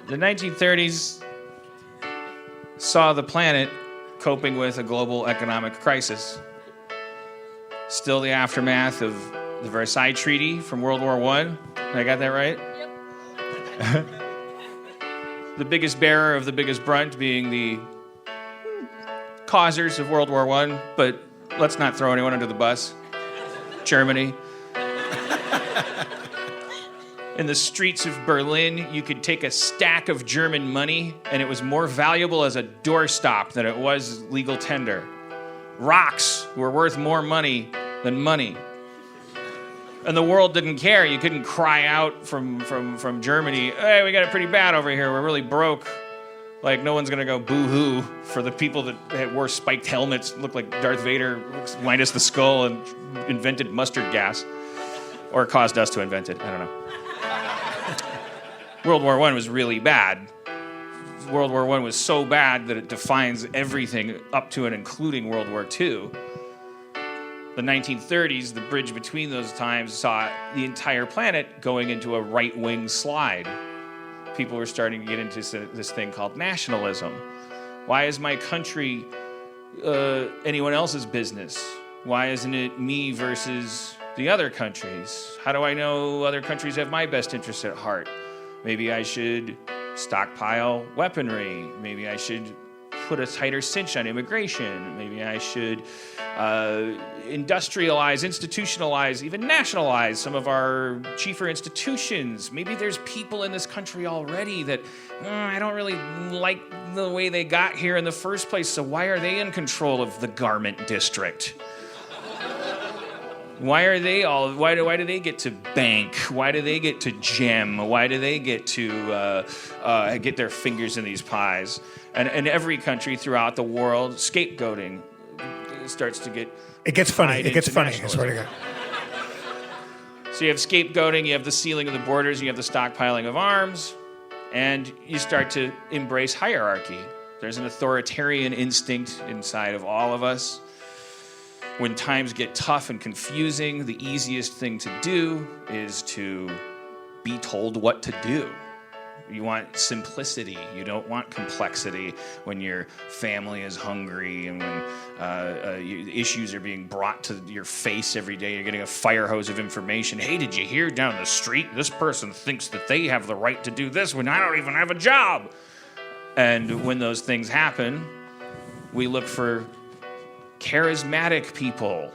The 1930s saw the planet coping with a global economic crisis. Still the aftermath of the Versailles Treaty from World War I. I got that right? Yep. The biggest bearer of the biggest brunt being the causers of World War I, but let's not throw anyone under the bus. Germany. In the streets of Berlin, you could take a stack of German money, and it was more valuable as a doorstop than it was legal tender. Rocks were worth more money than money. And the world didn't care. You couldn't cry out from Germany, hey, we got it pretty bad over here. We're really broke. Like, no one's going to go boo-hoo for the people that wore spiked helmets, looked like Darth Vader, minus the skull, and invented mustard gas. Or caused us to invent it. I don't know. World War I was really bad. World War I was so bad that it defines everything up to and including World War II. The 1930s, the bridge between those times, saw the entire planet going into a right-wing slide. People were starting to get into this thing called nationalism. Why is my country anyone else's business? Why isn't it me versus the other countries? How do I know other countries have my best interests at heart? Maybe I should stockpile weaponry. Maybe I should put a tighter cinch on immigration. Maybe I should industrialize, institutionalize, even nationalize some of our chiefer institutions. Maybe there's people in this country already that I don't really like the way they got here in the first place, so why are they in control of the garment district? Why do they get to bank? Why do they get to gem? Why do they get to get their fingers in these pies? And every country throughout the world, scapegoating starts to get... It gets funny. I swear to God. So you have scapegoating, you have the sealing of the borders, you have the stockpiling of arms, and you start to embrace hierarchy. There's an authoritarian instinct inside of all of us. When times get tough and confusing, the easiest thing to do is to be told what to do. You want simplicity. You don't want complexity when your family is hungry and when issues are being brought to your face every day. You're getting a fire hose of information. Hey, did you hear down the street? This person thinks that they have the right to do this when I don't even have a job. And when those things happen, we look for charismatic people,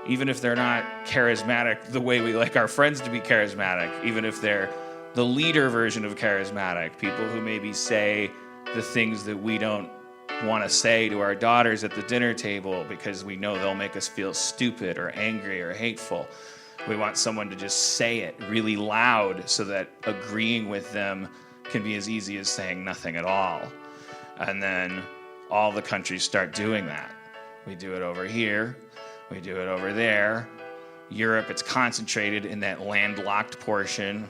even if they're not charismatic the way we like our friends to be charismatic, even if they're the leader version of charismatic, people who maybe say the things that we don't want to say to our daughters at the dinner table because we know they'll make us feel stupid or angry or hateful. We want someone to just say it really loud so that agreeing with them can be as easy as saying nothing at all. And then all the countries start doing that. We do it over here. We do it over there. Europe, it's concentrated in that landlocked portion.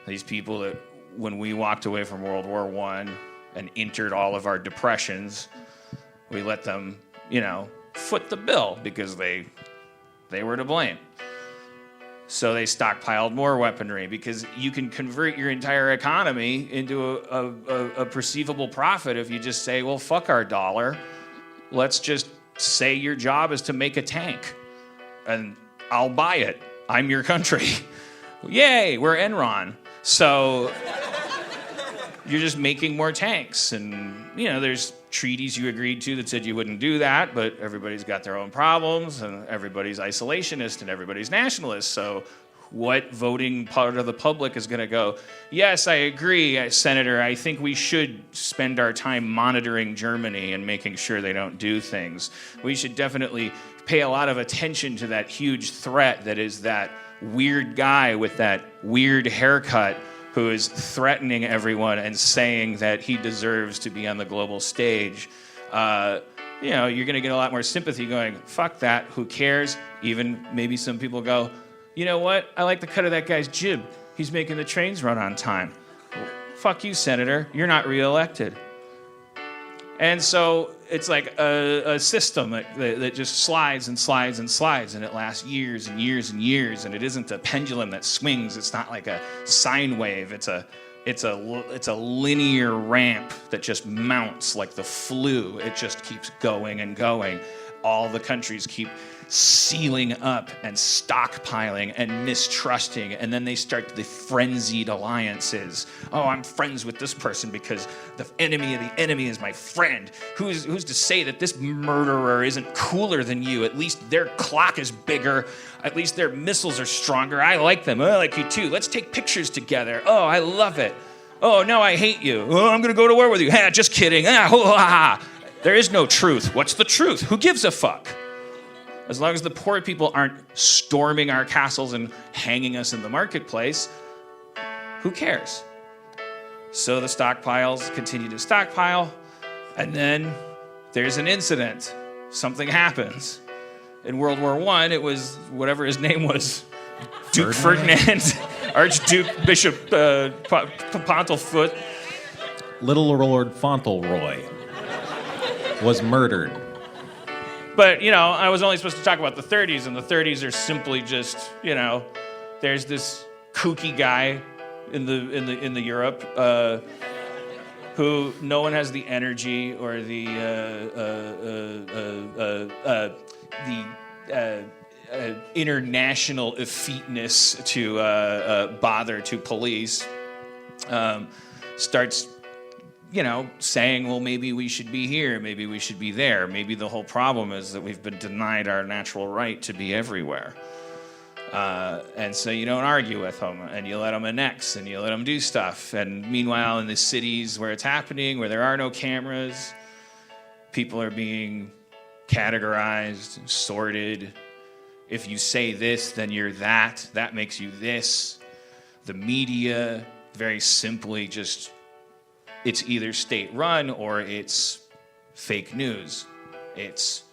These people that, when we walked away from World War I and entered all of our depressions, we let them, foot the bill because they were to blame. So they stockpiled more weaponry because you can convert your entire economy into a perceivable profit if you just say, well, fuck our dollar. Let's just say your job is to make a tank and I'll buy it. I'm your country. Yay, we're Enron. So you're just making more tanks. And, there's treaties you agreed to that said you wouldn't do that, but everybody's got their own problems, and everybody's isolationist, and everybody's nationalist. So what voting part of the public is going to go, yes, I agree, Senator, I think we should spend our time monitoring Germany and making sure they don't do things. We should definitely pay a lot of attention to that huge threat that is that weird guy with that weird haircut who is threatening everyone and saying that he deserves to be on the global stage. You're going to get a lot more sympathy going, fuck that, who cares? Even maybe some people go, you know what? I like the cut of that guy's jib. He's making the trains run on time. Well, fuck you, Senator. You're not reelected. And so it's like a system that just slides and slides and slides, and it lasts years and years and years, and it isn't a pendulum that swings. It's not like a sine wave. It's a It's a linear ramp that just mounts like the flu. It just keeps going and going. All the countries keep sealing up and stockpiling and mistrusting, and then they start the frenzied alliances. Oh, I'm friends with this person because the enemy of the enemy is my friend. Who's to say that this murderer isn't cooler than you? At least their clock is bigger. At least their missiles are stronger. I like them. I like you too. Let's take pictures together. Oh, I love it. Oh, no, I hate you. Oh, I'm going to go to war with you. Ha, just kidding. There is no truth. What's the truth? Who gives a fuck? As long as the poor people aren't storming our castles and hanging us in the marketplace, who cares? So the stockpiles continue to stockpile, and then there's an incident. Something happens. In World War I, it was whatever his name was, Duke Ferdinand, Archduke Bishop Pontlefoot. Little Lord Fauntleroy was murdered. But, I was only supposed to talk about the 30s, and the 30s are simply just, there's this kooky guy in the Europe who no one has the energy or the international effeteness to bother to police. Starts saying, well, maybe we should be here, maybe we should be there. Maybe the whole problem is that we've been denied our natural right to be everywhere. And so you don't argue with them, and you let them annex, and you let them do stuff. And meanwhile, in the cities where it's happening, where there are no cameras, people are being categorized, sorted. If you say this, then you're that. That makes you this. The media, very simply, it's either state-run or it's fake news. It's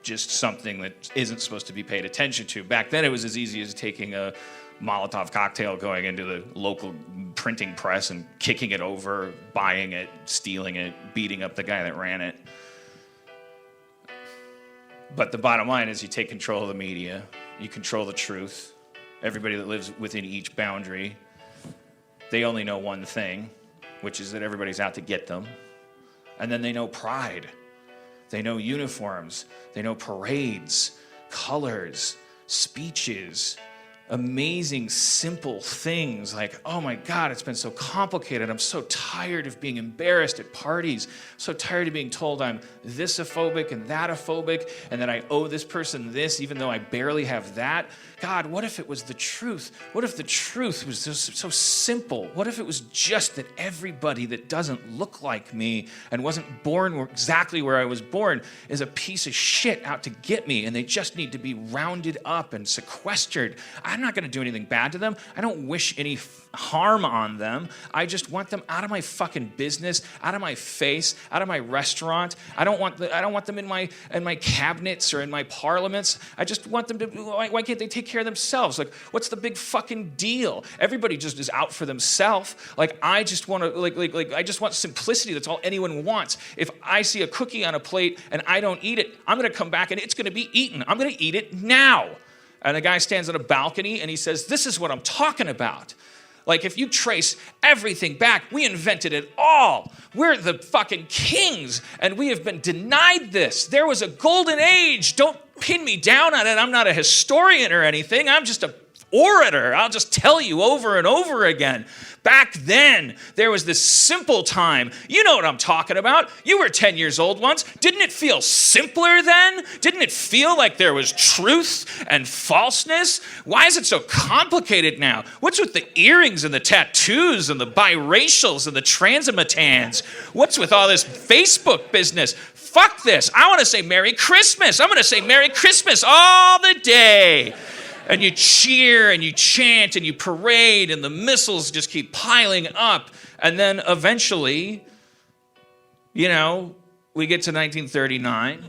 just something that isn't supposed to be paid attention to. Back then, it was as easy as taking a Molotov cocktail, going into the local printing press and kicking it over, buying it, stealing it, beating up the guy that ran it. But the bottom line is you take control of the media, you control the truth. Everybody that lives within each boundary, they only know one thing, which is that everybody's out to get them. And then they know pride. They know uniforms. They know parades, colors, speeches, amazing, simple things like, oh my God, it's been so complicated. I'm so tired of being embarrassed at parties. I'm so tired of being told I'm thisophobic and thatophobic, and that I owe this person this, even though I barely have that. God, what if it was the truth? What if the truth was just so simple? What if it was just that everybody that doesn't look like me and wasn't born exactly where I was born is a piece of shit out to get me, and they just need to be rounded up and sequestered? I'm not going to do anything bad to them. I don't wish any harm on them. I just want them out of my fucking business, out of my face, out of my restaurant. I don't want them in my cabinets or in my parliaments. I just want them to. Why can't they take care of themselves? Like, what's the big fucking deal? Everybody just is out for themselves. Like, I just want to I just want simplicity. That's all anyone wants. If I see a cookie on a plate and I don't eat it, I'm going to come back and it's going to be eaten. I'm going to eat it now. And a guy stands on a balcony and he says, this is what I'm talking about. Like, if you trace everything back, we invented it all. We're the fucking kings, and we have been denied this. There was a golden age. Don't pin me down on it. I'm not a historian or anything. I'm just an orator. I'll just tell you over and over again. Back then, there was this simple time. You know what I'm talking about. You were 10 years old once. Didn't it feel simpler then? Didn't it feel like there was truth and falseness? Why is it so complicated now? What's with the earrings and the tattoos and the biracials and the transimatans? What's with all this Facebook business? Fuck this. I want to say Merry Christmas. I'm going to say Merry Christmas all the day. And you cheer and you chant and you parade and the missiles just keep piling up. And then eventually, we get to 1939